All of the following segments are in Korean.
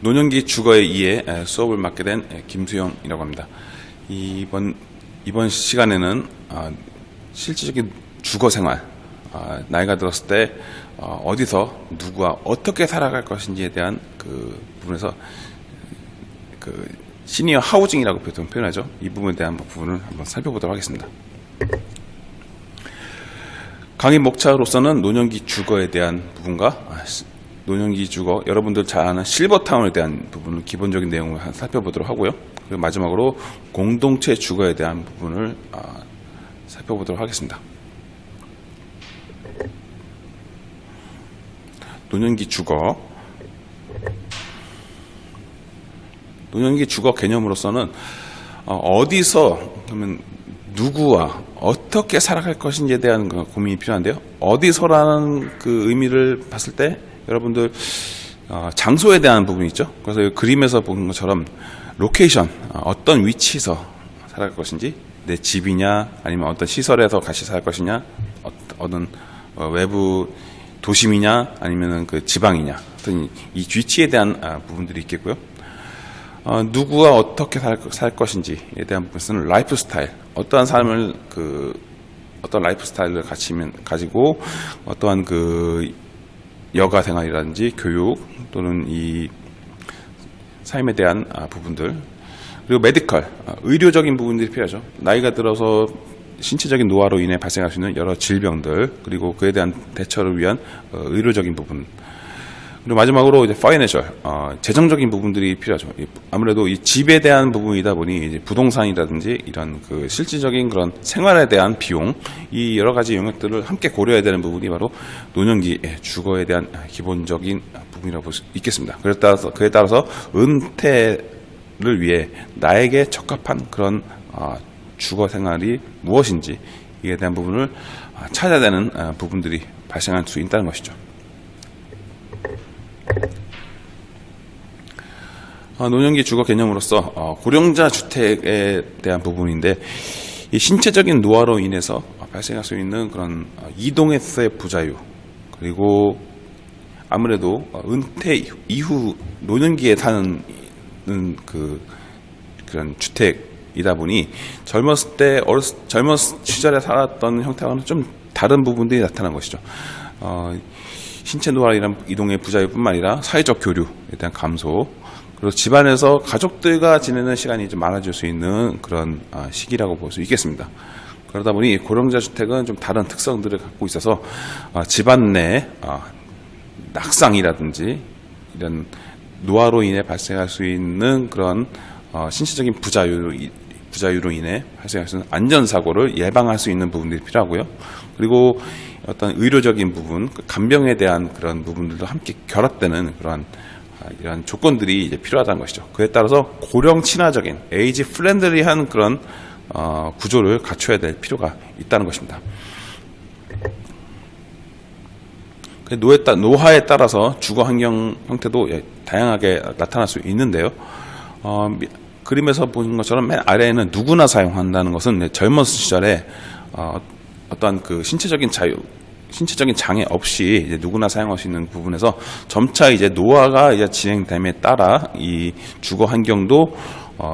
노년기 주거에 의해 수업을 맡게 된 김수영이라고 합니다. 이번 시간에는 실질적인 주거 생활, 나이가 들었을 때 어디서 누구와 어떻게 살아갈 것인지에 대한 그 부분에서 그 시니어 하우징이라고 보통 표현하죠. 이 부분에 대한 부분을 한번 살펴보도록 하겠습니다. 강의 목차로서는 노년기 주거에 대한 부분과 노년기 주거, 여러분들 잘 아는 실버타운에 대한 부분을 기본적인 내용을 살펴보도록 하고요. 그리고 마지막으로 공동체 주거에 대한 부분을 살펴보도록 하겠습니다. 노년기 주거. 노년기 주거 개념으로서는 어디서, 그러면 누구와 어떻게 살아갈 것인지에 대한 고민이 필요한데요. 어디서라는 그 의미를 봤을 때 여러분들 장소에 대한 부분이 있죠. 그래서 그림에서 보는 것처럼 로케이션, 어떤 위치에서 살아갈 것인지, 내 집이냐 아니면 어떤 시설에서 같이 살 것이냐, 어떤 외부 도심이냐 아니면 그 지방이냐, 어떤 이 위치에 대한 부분들이 있겠고요. 누구와 어떻게 살 것인지에 대한 부분은 라이프 스타일, 어떠한 삶을 어떤 라이프 스타일을 가지고 어떠한 그 여가 생활이라든지 교육 또는 이 삶에 대한 부분들, 그리고 메디컬, 의료적인 부분들이 필요하죠. 나이가 들어서 신체적인 노화로 인해 발생할 수 있는 여러 질병들, 그리고 그에 대한 대처를 위한 의료적인 부분, 그리고 마지막으로 이제 파이낸셜, 재정적인 부분들이 필요하죠. 아무래도 이 집에 대한 부분이다 보니 이제 부동산이라든지 이런 그 실질적인 그런 생활에 대한 비용, 이 여러 가지 영역들을 함께 고려해야 되는 부분이 바로 노년기 주거에 대한 기본적인 부분이라고 볼 수 있겠습니다. 그에 따라서 은퇴를 위해 나에게 적합한 그런 주거 생활이 무엇인지, 이에 대한 부분을 찾아야 되는 부분들이 발생할 수 있다는 것이죠. 노년기 주거 개념으로서 고령자 주택에 대한 부분인데, 이 신체적인 노화로 인해서 발생할 수 있는 그런 이동에서의 부자유, 그리고 아무래도 은퇴 이후 노년기에 사는 그런 주택이다 보니 젊었을 때 젊은 시절에 살았던 형태와는 좀 다른 부분들이 나타난 것이죠. 신체 노화이란 이동의 부자유뿐만 아니라 사회적 교류에 대한 감소, 그리고 집안에서 가족들과 지내는 시간이 좀 많아질 수 있는 그런 시기라고 볼 수 있겠습니다. 그러다 보니 고령자 주택은 좀 다른 특성들을 갖고 있어서 집안 내 낙상이라든지 이런 노화로 인해 발생할 수 있는 그런 신체적인 부자유로 인해 발생할 수 있는 안전사고를 예방할 수 있는 부분들이 필요하고요. 그리고 어떤 의료적인 부분, 간병에 대한 그런 부분들도 함께 결합되는 그러한 이런 조건들이 이제 필요하다는 것이죠. 그에 따라서 고령 친화적인 에이지 플렌들리한 그런 구조를 갖춰야 될 필요가 있다는 것입니다. 노화에 따라서 주거 환경 형태도 다양하게 나타날 수 있는데요. 그림에서 보는 것처럼 맨 아래에는 누구나 사용한다는 것은 젊은 시절에 어떠한 그 신체적인 장애 없이 이제 누구나 사용할 수 있는 부분에서 점차 이제 노화가 이제 진행됨에 따라 이 주거 환경도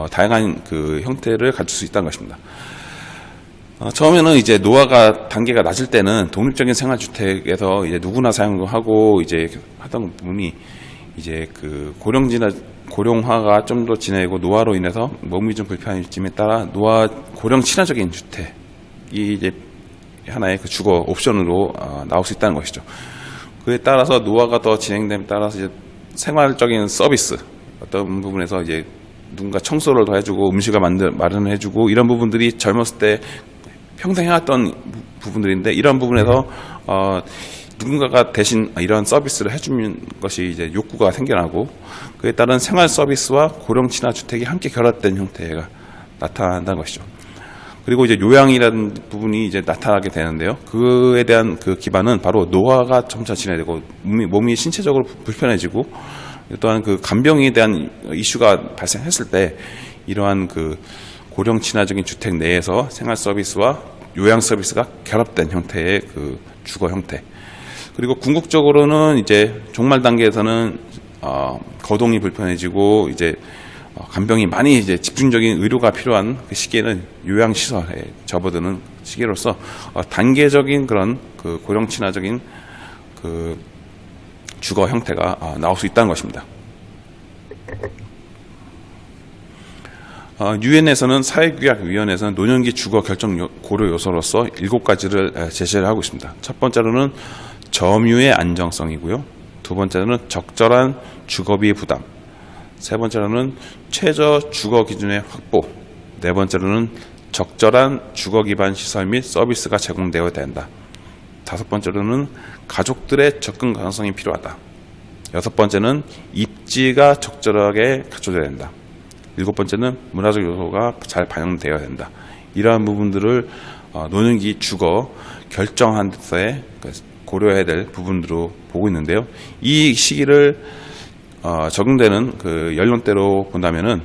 다양한 그 형태를 갖출 수 있다는 것입니다. 처음에는 이제 노화가 단계가 낮을 때는 독립적인 생활주택에서 이제 누구나 사용하고 이제 하던 부분이 이제 그 고령화가 좀 더 진행되고 노화로 인해서 몸이 좀 불편해짐에 따라 고령 친화적인 주택이 이제 하나의 그 주거 옵션으로 나올 수 있다는 것이죠. 그에 따라서 노화가 더 진행됨에 따라서 이제 생활적인 서비스, 어떤 부분에서 이제 누군가 청소를 더 해주고 음식을 마련해주고 이런 부분들이 젊었을 때 평생 해왔던 부분들인데, 이런 부분에서 누군가가 대신 이런 서비스를 해주는 것이 이제 욕구가 생겨나고, 그에 따른 생활 서비스와 고령 친화 주택이 함께 결합된 형태가 나타난다는 것이죠. 그리고 이제 요양이라는 부분이 이제 나타나게 되는데요. 그에 대한 그 기반은 바로 노화가 점차 진행되고 몸이 신체적으로 불편해지고, 또한 그 간병에 대한 이슈가 발생했을 때 이러한 그 고령 친화적인 주택 내에서 생활 서비스와 요양 서비스가 결합된 형태의 그 주거 형태. 그리고 궁극적으로는 이제 종말 단계에서는 거동이 불편해지고 이제 간병이 많이 이제 집중적인 의료가 필요한 그 시기에는 요양시설에 접어드는 시기로서 단계적인 그런 그 고령 친화적인 그 주거 형태가 나올 수 있다는 것입니다. 유엔에서는 사회규약위원회에서는 노년기 주거 결정 고려 요소로서 7가지를 제시를 하고 있습니다. 첫 번째로는 점유의 안정성이고요. 두 번째로는 적절한 주거비 부담. 세 번째로는 최저 주거 기준의 확보. 네 번째로는 적절한 주거 기반 시설 및 서비스가 제공되어야 된다. 다섯 번째로는 가족들의 접근 가능성이 필요하다. 여섯 번째는 입지가 적절하게 갖춰져야 된다. 일곱 번째는 문화적 요소가 잘 반영되어야 된다. 이러한 부분들을 노년기 주거 결정한 데서의 고려해야 될 부분으로 보고 있는데요. 이 시기를 적용되는 그 연령대로 본다면은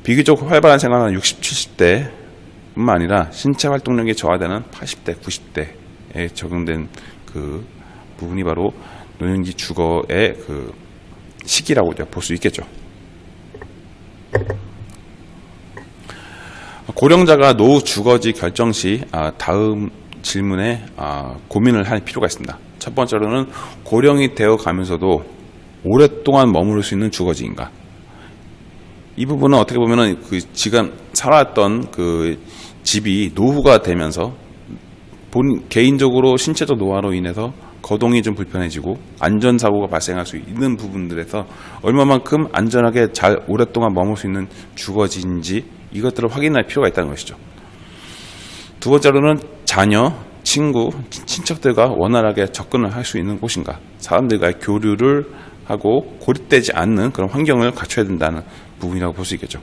비교적 활발한 생활은 60, 70대뿐만 아니라 신체 활동력이 저하되는 80대, 90대에 적용된 그 부분이 바로 노년기 주거의 그 시기라고 볼 수 있겠죠. 고령자가 노후 주거지 결정 시 다음 질문에 고민을 할 필요가 있습니다. 첫 번째로는 고령이 되어 가면서도 오랫동안 머무를 수 있는 주거지인가. 이 부분은 어떻게 보면은 그 지금 살아왔던 그 집이 노후가 되면서 개인적으로 신체적 노화로 인해서 거동이 좀 불편해지고 안전사고가 발생할 수 있는 부분들에서 얼마만큼 안전하게 잘 오랫동안 머물 수 있는 주거지인지 이것들을 확인할 필요가 있다는 것이죠. 두 번째로는 자녀, 친구, 친척들과 원활하게 접근을 할 수 있는 곳인가. 사람들과의 교류를 하고 고립되지 않는 그런 환경을 갖춰야 된다는 부분이라고 볼 수 있겠죠.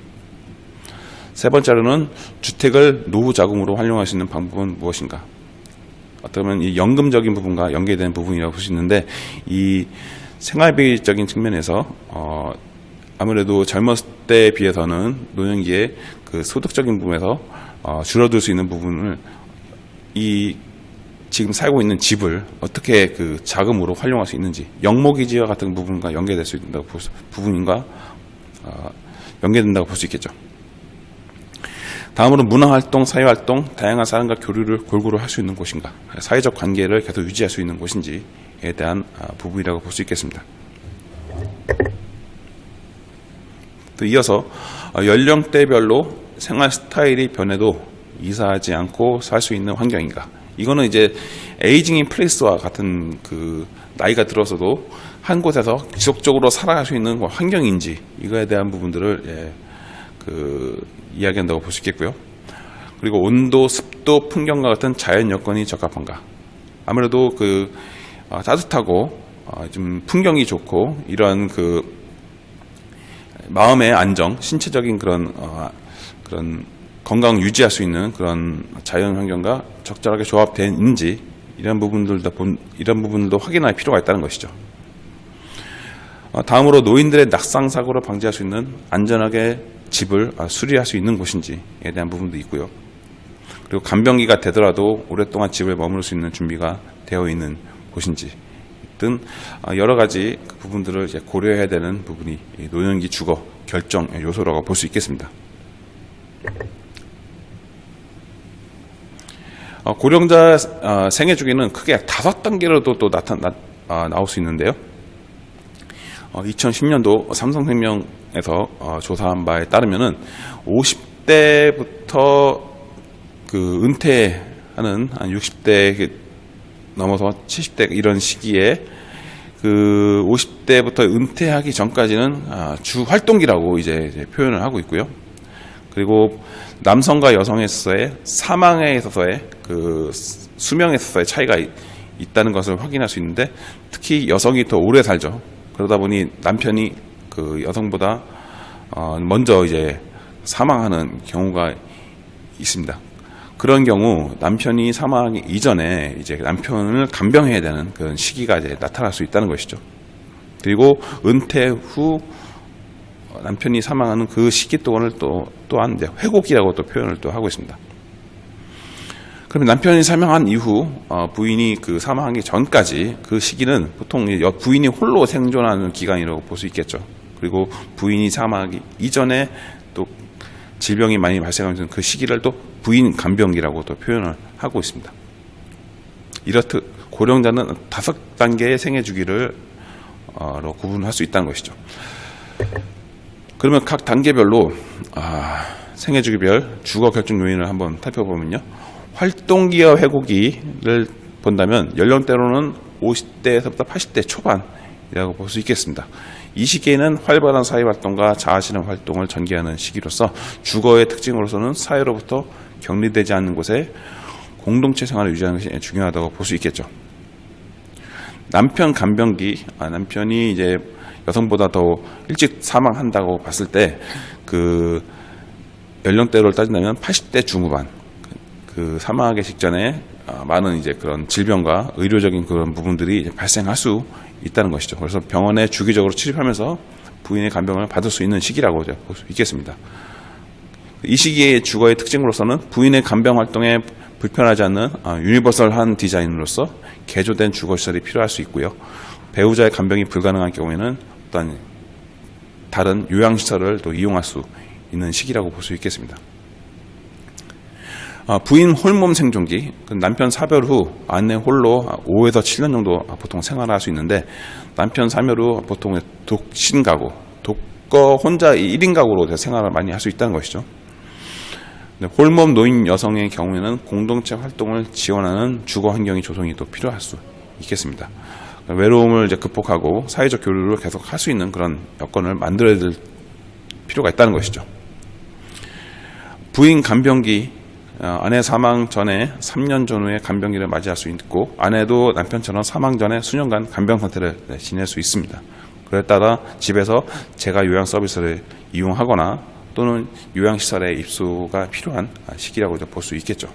세 번째로는 주택을 노후 자금으로 활용할 수 있는 방법은 무엇인가. 어떻게 보면 이 연금적인 부분과 연계된 부분이라고 볼 수 있는데 이 생활비적인 측면에서 아무래도 젊었을 때에 비해서는 노년기에 그 소득적인 부분에서 줄어들 수 있는 부분을 이 지금 살고 있는 집을 어떻게 그 자금으로 활용할 수 있는지 영목이지와 같은 부분과 연계될 수 있다고 부분인가 연계된다고 볼 수 있겠죠. 다음으로 문화활동, 사회활동, 다양한 사람과 교류를 골고루 할 수 있는 곳인가, 사회적 관계를 계속 유지할 수 있는 곳인지에 대한 부분이라고 볼 수 있겠습니다. 또 이어서 연령대별로 생활 스타일이 변해도 이사하지 않고 살 수 있는 환경인가. 이거는 이제 에이징 인 플레이스와 같은 그 나이가 들어서도 한 곳에서 지속적으로 살아갈 수 있는 환경인지 이거에 대한 부분들을 이야기한다고 볼 수 있겠고요. 그리고 온도, 습도, 풍경과 같은 자연 여건이 적합한가. 아무래도 그 따뜻하고 좀 풍경이 좋고 이러한 그 마음의 안정, 신체적인 그런 건강 유지할 수 있는 그런 자연 환경과 적절하게 조합되는지 이런 부분들도 확인할 필요가 있다는 것이죠. 다음으로 노인들의 낙상 사고를 방지할 수 있는 안전하게 집을 수리할 수 있는 곳인지에 대한 부분도 있고요. 그리고 간병기가 되더라도 오랫동안 집을 머무를 수 있는 준비가 되어 있는 곳인지 등 여러 가지 부분들을 이제 고려해야 되는 부분이 노년기 주거 결정 요소라고 볼 수 있겠습니다. 고령자 생애 주기는 크게 5단계로도 또 나올 수 있는데요. 2010년도 삼성생명에서 조사한 바에 따르면은 50대부터 그 은퇴하는 한 60대 넘어서 70대 이런 시기에 그 50대부터 은퇴하기 전까지는 주 활동기라고 이제 표현을 하고 있고요. 그리고 남성과 여성에 있어서의 사망에 있어서의 그 수명에 있어서의 차이가 있다는 것을 확인할 수 있는데 특히 여성이 더 오래 살죠. 그러다 보니 남편이 그 여성보다 먼저 이제 사망하는 경우가 있습니다. 그런 경우 남편이 사망하기 이전에 이제 남편을 간병해야 되는 그런 시기가 이제 나타날 수 있다는 것이죠. 그리고 은퇴 후 남편이 사망하는 그 시기 동안을 또한 이제 회고기라고 또 표현을 또 하고 있습니다. 그러면 남편이 사망한 이후 부인이 그 사망하기 전까지 그 시기는 보통 부인이 홀로 생존하는 기간이라고 볼 수 있겠죠. 그리고 부인이 사망하기 이전에 또 질병이 많이 발생하는 그 시기를 또 부인 간병기라고 또 표현을 하고 있습니다. 이렇듯 고령자는 5단계의 생애 주기를 구분할 수 있다는 것이죠. 그러면 각 단계별로 생애 주기별 주거 결정 요인을 한번 살펴보면요. 활동기와 회고기를 본다면 연령대로는 50대에서부터 80대 초반이라고 볼 수 있겠습니다. 이 시기에는 활발한 사회활동과 자아실현 활동을 전개하는 시기로서 주거의 특징으로서는 사회로부터 격리되지 않는 곳에 공동체 생활을 유지하는 것이 중요하다고 볼 수 있겠죠. 남편 간병기, 남편이 이제 여성보다 더 일찍 사망한다고 봤을 때 그 연령대를 따진다면 80대 중후반, 그 사망하기 직전에 많은 이제 그런 질병과 의료적인 그런 부분들이 이제 발생할 수 있다는 것이죠. 그래서 병원에 주기적으로 취입하면서 부인의 간병을 받을 수 있는 시기라고 볼 수 있겠습니다. 이 시기의 주거의 특징으로서는 부인의 간병 활동에 불편하지 않는 유니버설한 디자인으로서 개조된 주거시설이 필요할 수 있고요. 배우자의 간병이 불가능한 경우에는 어떤 다른 요양시설을 또 이용할 수 있는 시기라고 볼 수 있겠습니다. 부인 홀몸 생존기, 남편 사별 후 아내 홀로 5에서 7년 정도 보통 생활할 수 있는데, 남편 사멸 후 보통 독신 가구, 독거 혼자 1인 가구로 생활을 많이 할 수 있다는 것이죠. 홀몸 노인 여성의 경우에는 공동체 활동을 지원하는 주거 환경이 조성이 또 필요할 수 있겠습니다. 외로움을 이제 극복하고 사회적 교류를 계속 할 수 있는 그런 여건을 만들어야 될 필요가 있다는 것이죠. 부인 간병기, 아내 사망 전에 3년 전후에 간병기를 맞이할 수 있고, 아내도 남편처럼 사망 전에 수년간 간병 상태를 지낼 수 있습니다. 그에 따라 집에서 재가 요양 서비스를 이용하거나 또는 요양시설에 입소가 필요한 시기라고 볼 수 있겠죠.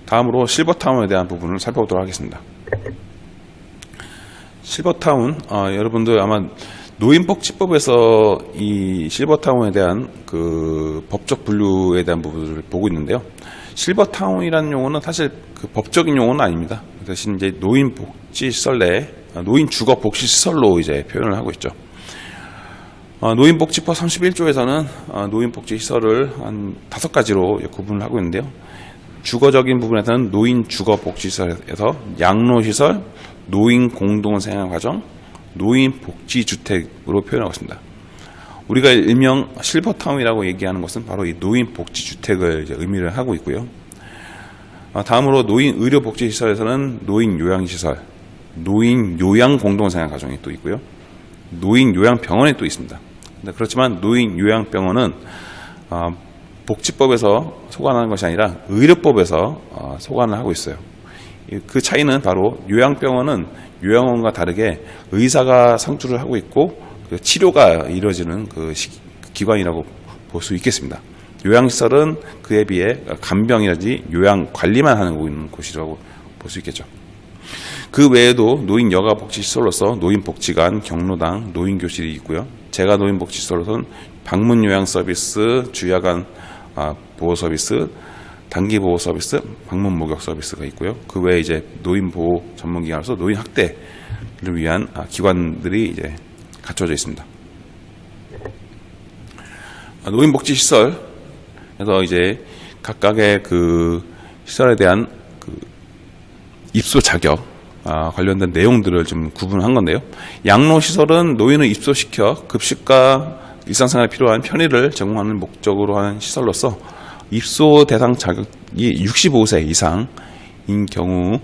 다음으로 실버타운에 대한 부분을 살펴보도록 하겠습니다. 실버타운, 여러분들 아마 노인복지법에서 이 실버타운에 대한 그 법적 분류에 대한 부분을 보고 있는데요. 실버타운이라는 용어는 사실 그 법적인 용어는 아닙니다. 대신 이제 노인복지시설 내 노인주거복지시설로 이제 표현을 하고 있죠. 노인복지법 31조에서는 노인복지시설을 한 5가지로 구분을 하고 있는데요. 주거적인 부분에서는 노인주거복지시설에서 양로시설, 노인공동생활과정, 노인복지주택으로 표현하고 있습니다. 우리가 일명 실버타운이라고 얘기하는 것은 바로 이 노인복지주택을 이제 의미를 하고 있고요. 다음으로 노인의료복지시설에서는 노인요양시설, 노인요양공동생활과정이 또 있고요. 노인요양병원이 또 있습니다. 그렇지만 노인요양병원은 복지법에서 소관하는 것이 아니라 의료법에서 소관을 하고 있어요. 그 차이는 바로 요양병원은 요양원과 다르게 의사가 상주를 하고 있고 그 치료가 이루어지는 그 기관이라고 볼 수 있겠습니다. 요양시설은 그에 비해 간병이라든지 요양 관리만 하는 곳이라고 볼 수 있겠죠. 그 외에도 노인 여가복지시설로서 노인복지관, 경로당, 노인교실이 있고요. 제가 노인복지시설로서는 방문요양 서비스, 주야간 보호 서비스, 단기보호 서비스, 방문 목욕 서비스가 있고요. 그 외에 이제 노인보호 전문기관으로서 노인학대를 위한 기관들이 이제 갖춰져 있습니다. 노인복지시설에서 이제 각각의 그 시설에 대한 그 입소 자격 관련된 내용들을 좀 구분한 건데요. 양로시설은 노인을 입소시켜 급식과 일상생활에 필요한 편의를 제공하는 목적으로 하는 시설로서 입소 대상 자격이 65세 이상인 경우에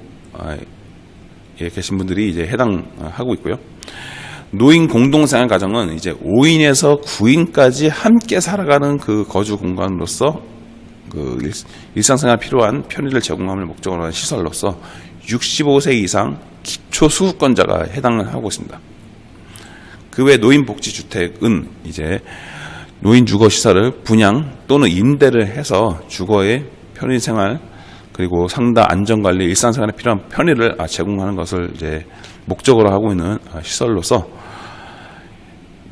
계신 분들이 이제 해당하고 있고요. 노인 공동생활 가정은 이제 5인에서 9인까지 함께 살아가는 그 거주 공간으로서 그 일상생활 필요한 편의를 제공함을 목적으로 하는 시설로서 65세 이상 기초수급권자가 해당을 하고 있습니다. 그 외 노인복지주택은 이제 노인주거시설을 분양 또는 임대를 해서 주거의 편의생활 그리고 상다 안전관리 일상생활에 필요한 편의를 제공하는 것을 이제 목적으로 하고 있는 시설로서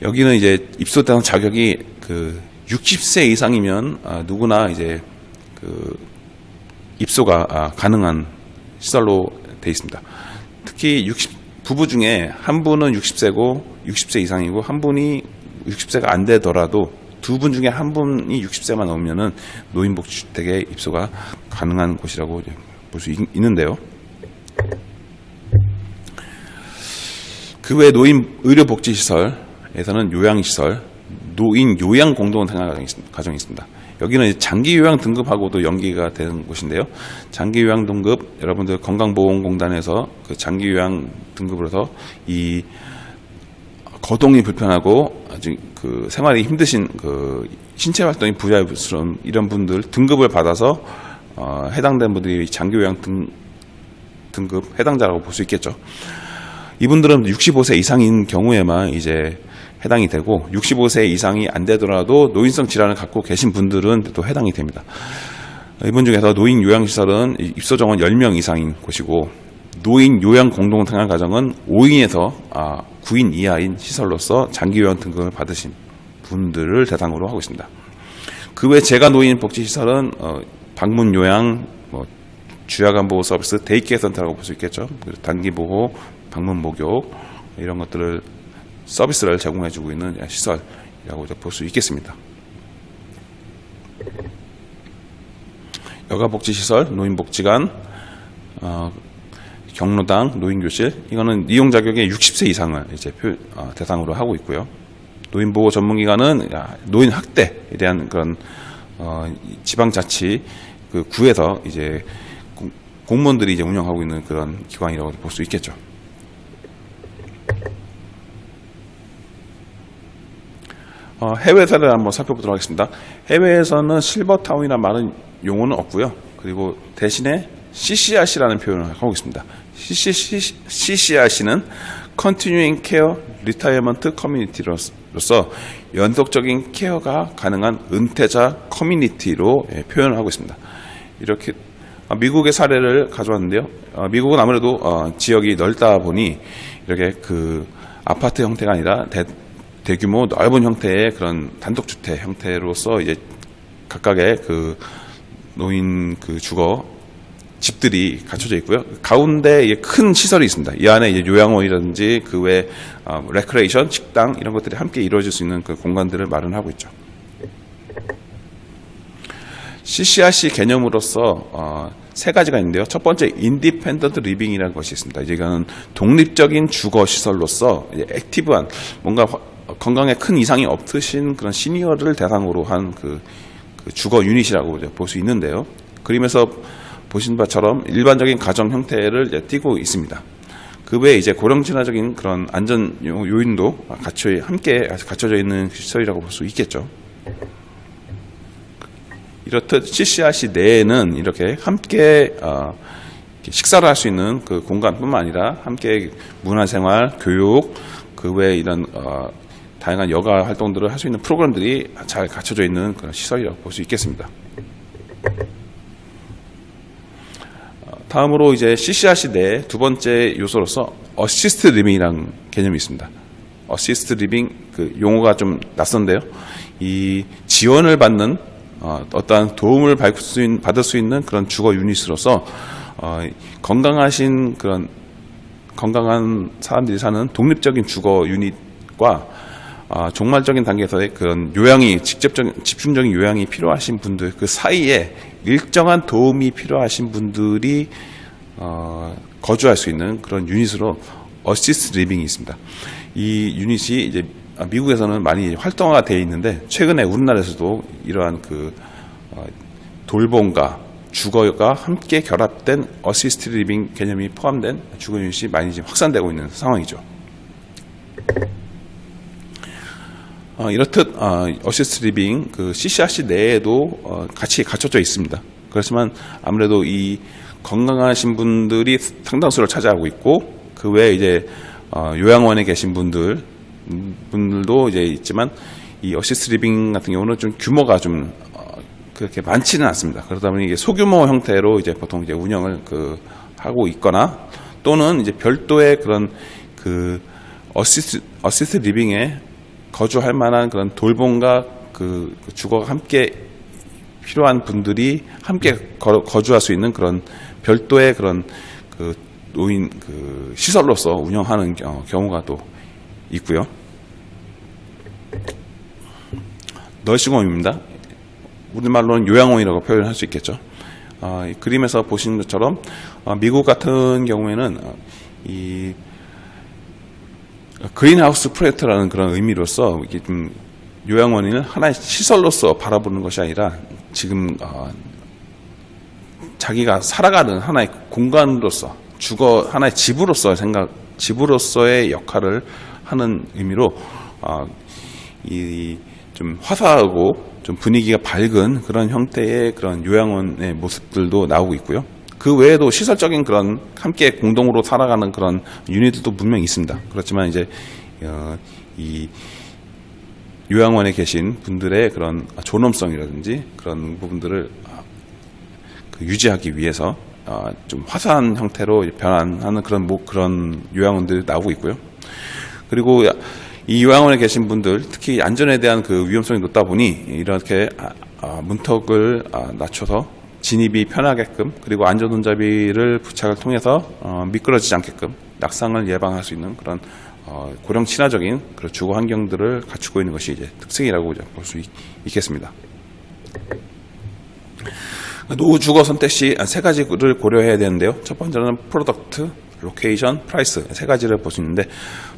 여기는 이제 입소 대상 자격이 그 60세 이상이면 누구나 이제 그 입소가 가능한 시설로 되어 있습니다. 특히 부부 중에 한 분은 60세 이상이고 한 분이 60세가 안 되더라도 두 분 중에 한 분이 60세만 넘으면은 노인복지주택에 입소가 가능한 곳이라고 볼 수 있는데요. 그 외 노인 의료복지시설에서는 요양시설, 노인 요양 공동생활 가정이 있습니다. 여기는 장기 요양 등급하고도 연계가 되는 곳인데요. 장기 요양 등급 여러분들 건강보험공단에서 그 장기 요양 등급으로서 이 거동이 불편하고 아주 그 생활이 힘드신 그 신체 활동이 부자연스러운 이런 분들 등급을 받아서 해당된 분들이 장기 요양 등급 해당자라고 볼 수 있겠죠. 이분들은 65세 이상인 경우에만 이제 해당이 되고 65세 이상이 안 되더라도 노인성 질환을 갖고 계신 분들은 또 해당이 됩니다. 이분 중에서 노인 요양시설은 입소 정원 10명 이상인 곳이고 노인 요양 공동생활 가정은 5인에서 9인 이하인 시설로서 장기 요양 등급을 받으신 분들을 대상으로 하고 있습니다. 그 외 제가 노인 복지시설은 방문 요양, 주야간 보호 서비스, 데이케어 센터라고 볼 수 있겠죠. 단기 보호, 방문 목욕 이런 것들을 서비스를 제공해주고 있는 시설이라고 볼 수 있겠습니다. 여가복지시설, 노인복지관, 경로당, 노인교실 이거는 이용 자격의 60세 이상을 이제 대상으로 하고 있고요. 노인보호 전문기관은 노인 학대에 대한 그런 지방자치 그 구에서 이제 공무원들이 이제 운영하고 있는 그런 기관이라고 볼 수 있겠죠. 해외 사례를 한번 살펴보도록 하겠습니다. 해외에서는 실버타운이라는 말은 용어는 없고요. 그리고 대신에 CCRC라는 표현을 하고 있습니다. CCRC는 Continuing Care Retirement Community로서 연속적인 케어가 가능한 은퇴자 커뮤니티로 표현을 하고 있습니다. 이렇게 미국의 사례를 가져왔는데요. 미국은 아무래도 지역이 넓다 보니 이렇게 그 아파트 형태가 아니라 대규모 넓은 형태의 그런 단독주택 형태로서 이제 각각의 그 노인 그 주거 집들이 갖춰져 있고요. 가운데 큰 시설이 있습니다. 이 안에 이제 요양원이라든지 그 외 레크레이션, 식당 이런 것들이 함께 이루어질 수 있는 그 공간들을 마련하고 있죠. CCRC 개념으로서 세 가지가 있는데요. 첫 번째 인디펜던트 리빙이라는 것이 있습니다. 이거는 독립적인 주거 시설로서 액티브한 뭔가 건강에 큰 이상이 없으신 그런 시니어를 대상으로 한 그 주거 유닛이라고 볼 수 있는데요. 그림에서 보신 바처럼 일반적인 가정 형태를 띠고 있습니다. 그 외에 이제 고령 친화적인 그런 안전 요인도 함께 갖춰져 있는 시설이라고 볼 수 있겠죠. 이렇듯 CCRC 내에는 이렇게 함께 식사를 할 수 있는 그 공간뿐만 아니라 함께 문화생활, 교육, 그 외에 이런 다양한 여가 활동들을 할 수 있는 프로그램들이 잘 갖춰져 있는 그런 시설이라고 볼 수 있겠습니다. 다음으로 이제 CCRC 내 두 번째 요소로서 어시스트 리빙이라는 개념이 있습니다. 어시스트 리빙 그 용어가 좀 낯선데요. 이 지원을 받는 어떠한 도움을 받을 수 있는 그런 주거 유닛으로서 건강한 사람들이 사는 독립적인 주거 유닛과 종말적인 단계에서의 그런 집중적인 요양이 필요하신 분들 그 사이에 일정한 도움이 필요하신 분들이 거주할 수 있는 그런 유닛으로 어시스트 리빙이 있습니다. 이 유닛이 이제 미국에서는 많이 활성화가 되어 있는데 최근에 우리나라에서도 이러한 그 돌봄과 주거가 함께 결합된 어시스트 리빙 개념이 포함된 주거 유닛이 많이 지금 확산되고 있는 상황이죠. 이렇듯 어시스트 리빙 그 CCRC 내에도 같이 갖춰져 있습니다. 그렇지만 아무래도 이 건강하신 분들이 상당수를 차지하고 있고 그 외에 이제 요양원에 계신 분들도 이제 있지만 이 어시스트 리빙 같은 경우는 좀 규모가 좀 그렇게 많지는 않습니다. 그러다 보니 이게 소규모 형태로 이제 보통 이제 운영을 하고 있거나 또는 이제 별도의 그런 그 어시스트 리빙에 거주할 만한 그런 돌봄과 그 주거가 함께 필요한 분들이 함께 거주할 수 있는 그런 별도의 그런 그 노인 그 시설로서 운영하는 경우가 또 있고요. 너싱홈입니다. 우리말로는 요양원이라고 표현할 수 있겠죠. 이 그림에서 보시는 것처럼 미국 같은 경우에는 이 그린하우스 프로젝트라는 그런 의미로서 이게 좀 요양원을 하나의 시설로서 바라보는 것이 아니라 지금 자기가 살아가는 하나의 공간으로서 하나의 집으로서의 역할을 하는 의미로 이 좀 화사하고 좀 분위기가 밝은 그런 형태의 그런 요양원의 모습들도 나오고 있고요. 그 외에도 시설적인 그런 함께 공동으로 살아가는 그런 유닛들도 분명히 있습니다. 그렇지만 이제 이 요양원에 계신 분들의 그런 존엄성이라든지 그런 부분들을 유지하기 위해서 좀 화사한 형태로 변환하는 그런 요양원들이 나오고 있고요. 그리고 이 요양원에 계신 분들 특히 안전에 대한 그 위험성이 높다 보니 이렇게 문턱을 낮춰서 진입이 편하게끔 그리고 안전운전자비를 부착을 통해서 미끄러지지 않게끔 낙상을 예방할 수 있는 그런 고령 친화적인 그런 주거 환경들을 갖추고 있는 것이 이제 특징이라고 볼 수 있겠습니다. 노후 주거 선택 시 세 가지를 고려해야 되는데요. 첫 번째는 프로덕트, 로케이션, 프라이스 세 가지를 볼 수 있는데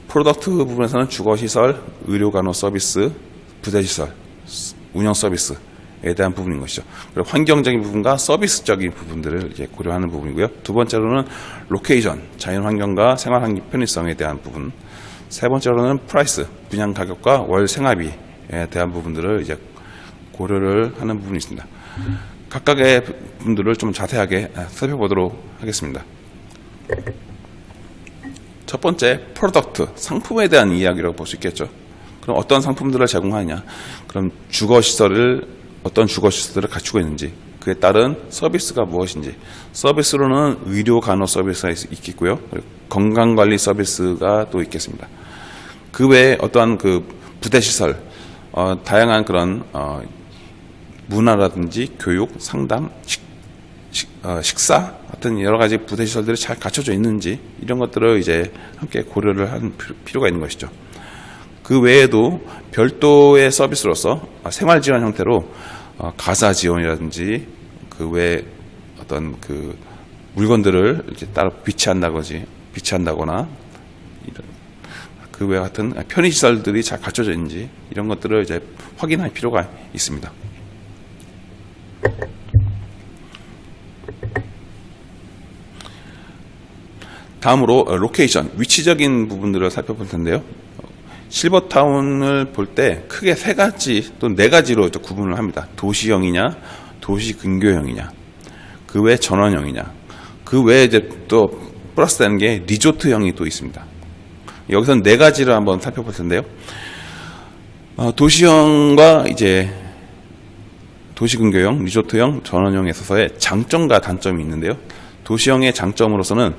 프로덕트 부분에서는 주거시설, 의료간호 서비스, 부대시설, 운영 서비스에 대한 부분인 것이죠. 그리고 환경적인 부분과 서비스적인 부분들을 이제 고려하는 부분이고요. 두 번째로는 로케이션, 자연환경과 생활환경 편의성에 대한 부분. 세 번째로는 프라이스, 분양 가격과 월 생활비에 대한 부분들을 이제 고려를 하는 부분이 있습니다. 각각의 부분들을 좀 자세하게 살펴보도록 하겠습니다. 첫 번째, 프로덕트, 상품에 대한 이야기라고 볼 수 있겠죠. 그럼 어떤 상품들을 제공하냐? 그럼 어떤 주거시설들을 갖추고 있는지, 그에 따른 서비스가 무엇인지, 서비스로는 의료 간호 서비스가 있겠고요. 건강관리 서비스가 또 있겠습니다. 그 외에 어떠한 그 부대시설, 다양한 그런 문화라든지 교육, 상담, 식사 같은 여러 가지 부대시설들이 잘 갖춰져 있는지 이런 것들을 이제 함께 고려를 할 필요가 있는 것이죠. 그 외에도 별도의 서비스로서 생활 지원 형태로 가사 지원이라든지 그 외에 어떤 그 물건들을 이제 따로 비치한다거나 그 외 같은 편의 시설들이 잘 갖춰져 있는지 이런 것들을 이제 확인할 필요가 있습니다. 다음으로 로케이션, 위치적인 부분들을 살펴볼 텐데요. 실버타운을 볼 때 크게 세 가지 또 네 가지로 구분을 합니다. 도시형이냐, 도시 근교형이냐, 그 외 전원형이냐, 그 외에 이제 또 플러스 되는 게 리조트형이 또 있습니다. 여기서 네 가지를 한번 살펴볼 텐데요. 도시형과 이제 도시 근교형, 리조트형, 전원형에 있어서의 장점과 단점이 있는데요. 도시형의 장점으로서는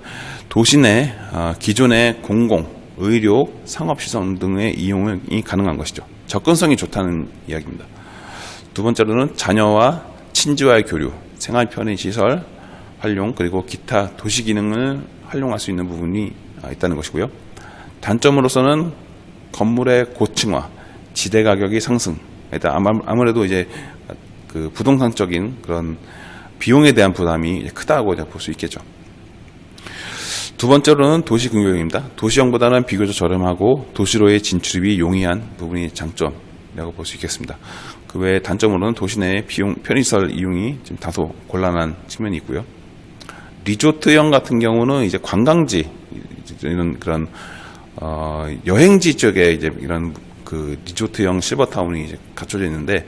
도시 내 기존의 공공, 의료, 상업시설 등의 이용이 가능한 것이죠. 접근성이 좋다는 이야기입니다. 두 번째로는 자녀와 친지와의 교류, 생활 편의시설 활용, 그리고 기타 도시 기능을 활용할 수 있는 부분이 있다는 것이고요. 단점으로서는 건물의 고층화, 지대 가격이 상승, 아무래도 이제 그 부동산적인 그런 비용에 대한 부담이 크다고 볼 수 있겠죠. 두 번째로는 도시 근교형입니다. 도시형보다는 비교적 저렴하고 도시로의 진출이 용이한 부분이 장점이라고 볼 수 있겠습니다. 그 외에 단점으로는 도시 내 편의시설 이용이 좀 다소 곤란한 측면이 있고요. 리조트형 같은 경우는 이제 관광지 이런 그런 여행지 쪽에 이제 이런 그 리조트형 실버타운이 이제 갖춰져 있는데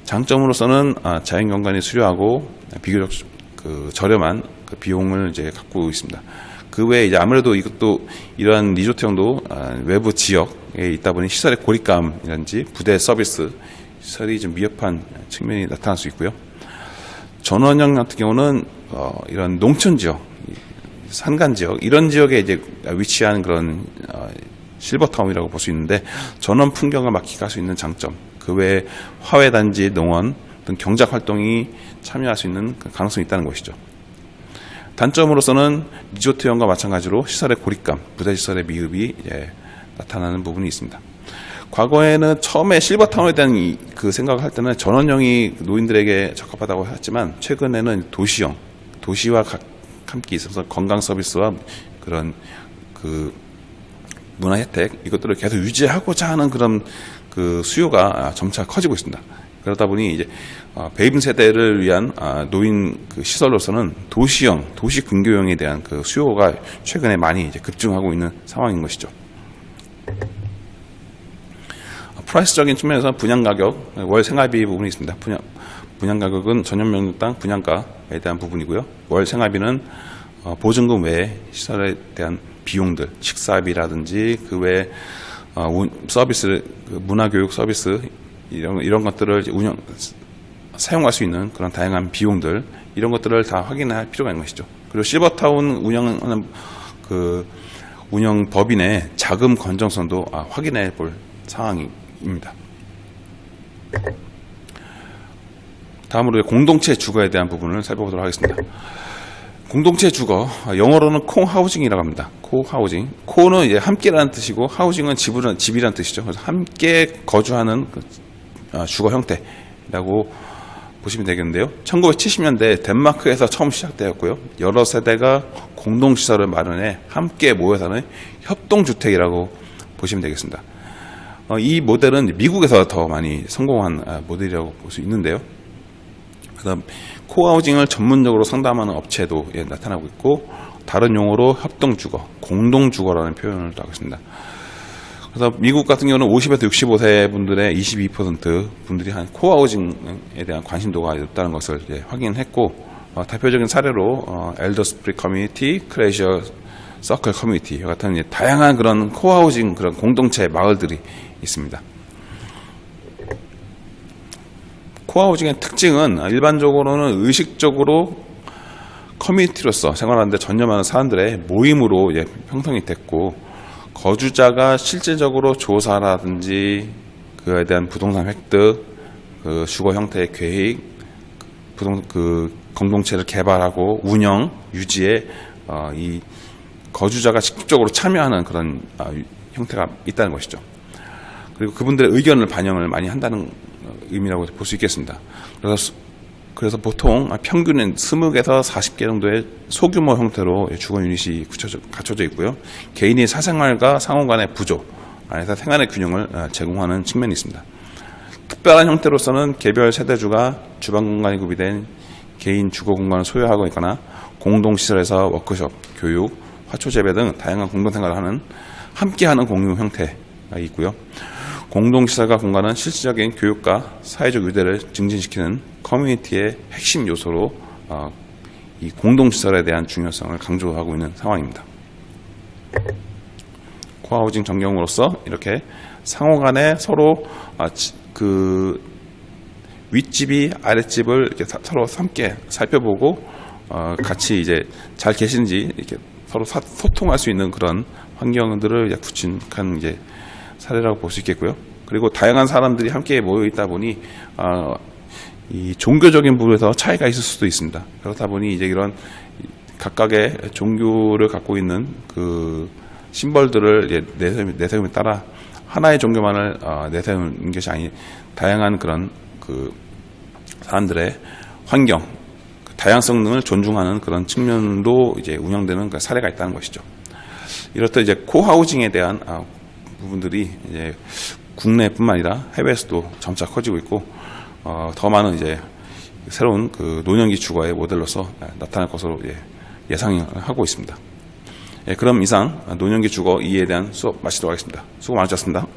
장점으로서는 자연경관이 수려하고 비교적 그 저렴한 그 비용을 이제 갖고 있습니다. 그 외에 이제 아무래도 이것도 이러한 리조트형도 외부 지역에 있다 보니 시설의 고립감이라든지 부대 서비스 시설이 좀 미흡한 측면이 나타날 수 있고요. 전원형 같은 경우는 이런 농촌 지역, 산간 지역 이런 지역에 이제 위치한 그런 실버타운이라고 볼 수 있는데 전원 풍경을 맡기게 할 수 있는 장점, 그 외에 화훼단지, 농원 등 경작 활동이 참여할 수 있는 가능성이 있다는 것이죠. 단점으로서는 리조트형과 마찬가지로 시설의 고립감, 부대시설의 미흡이 나타나는 부분이 있습니다. 과거에는 처음에 실버타운에 대한 그 생각을 할 때는 전원형이 노인들에게 적합하다고 했지만 최근에는 도시형, 도시와 함께 있어서 건강 서비스와 그런 그 문화 혜택 이것들을 계속 유지하고자 하는 그런 그 수요가 점차 커지고 있습니다. 그러다 보니 이제 베이비 세대를 위한 노인 그 시설로서는 도시형, 도시 근교형에 대한 그 수요가 최근에 많이 이제 급증하고 있는 상황인 것이죠. 프라이스적인 측면에서 분양 가격, 월 생활비 부분이 있습니다. 분양 가격은 전용면적 분양가에 대한 부분이고요. 월 생활비는 보증금 외에 시설에 대한 비용들, 식사비라든지 그 외에 서비스, 문화교육 서비스 이런 것들을 사용할 수 있는 그런 다양한 비용들 이런 것들을 다 확인할 필요가 있는 것이죠. 그리고 실버타운 운영하는 그 운영 법인의 자금 건전성도 확인해 볼 상황입니다. 다음으로 공동체 주거에 대한 부분을 살펴보도록 하겠습니다. 공동체 주거, 영어로는 코하우징이라고 합니다. 코하우징. 코는 이제 함께라는 뜻이고 하우징은 집이라는 뜻이죠. 그래서 함께 거주하는 주거 형태라고 보시면 되겠는데요. 1970년대 덴마크에서 처음 시작되었고요. 여러 세대가 공동시설을 마련해 함께 모여 사는 협동주택이라고 보시면 되겠습니다. 이 모델은 미국에서 더 많이 성공한 모델이라고 볼 수 있는데요. 그래서 코하우징을 전문적으로 상담하는 업체도 나타나고 있고 다른 용어로 협동주거, 공동주거라는 표현을 하고 있습니다. 그래서 미국 같은 경우는 50에서 65세 분들의 22% 분들이 한 코하우징에 대한 관심도가 높다는 것을 확인했고 대표적인 사례로 엘더 스프릿 커뮤니티, 크레이셔 서클 커뮤니티 같은 다양한 그런 코하우징 그런 공동체 마을들이 있습니다. 코하우징의 특징은 일반적으로는 의식적으로 커뮤니티로서 생활하는데 전념하는 사람들의 모임으로 형성이 됐고, 거주자가 실질적으로 조사라든지 그에 대한 부동산 획득, 그 주거 형태의 계획, 공동체를 개발하고 운영, 유지에 이 거주자가 직접적으로 참여하는 그런 형태가 있다는 것이죠. 그리고 그분들의 의견을 반영을 많이 한다는 의미라고 볼 수 있겠습니다. 그래서 보통 평균은 20개에서 40개 정도의 소규모 형태로 주거 유닛이 갖춰져 있고요. 개인의 사생활과 상호 간의 부조 안에서 생활의 균형을 제공하는 측면이 있습니다. 특별한 형태로서는 개별 세대주가 주방 공간이 구비된 개인 주거 공간을 소유하고 있거나 공동시설에서 워크숍, 교육, 화초 재배 등 다양한 공동생활을 하는 함께하는 공유 형태가 있고요. 공동시설과 공간은 실질적인 교육과 사회적 유대를 증진시키는 커뮤니티의 핵심 요소로 이 공동시설에 대한 중요성을 강조하고 있는 상황입니다. 코하우징 전경으로서 이렇게 상호 간에 서로 그 윗집이 아랫집을 이렇게 서로 함께 살펴보고 같이 이제 잘 계신지 이렇게 서로 소통할 수 있는 그런 환경들을 구축한 이제 사례라고 볼 수 있겠고요. 그리고 다양한 사람들이 함께 모여 있다 보니 이 종교적인 부분에서 차이가 있을 수도 있습니다. 그렇다 보니 이제 이런 각각의 종교를 갖고 있는 그 심벌들을 내세움에 따라 하나의 종교만을 내세우는 것이 아닌 다양한 그런 그 사람들의 환경, 다양성 등을 존중하는 그런 측면도 이제 운영되는 사례가 있다는 것이죠. 이렇듯 이제 코하우징에 대한 부분들이 이제 국내뿐만 아니라 해외에서도 점차 커지고 있고, 더 많은 이제 새로운 그 노년기 주거의 모델로서 나타날 것으로 예상하고 있습니다. 그럼 이상 노년기 주거 2에 대한 수업 마치도록 하겠습니다. 수고 많으셨습니다.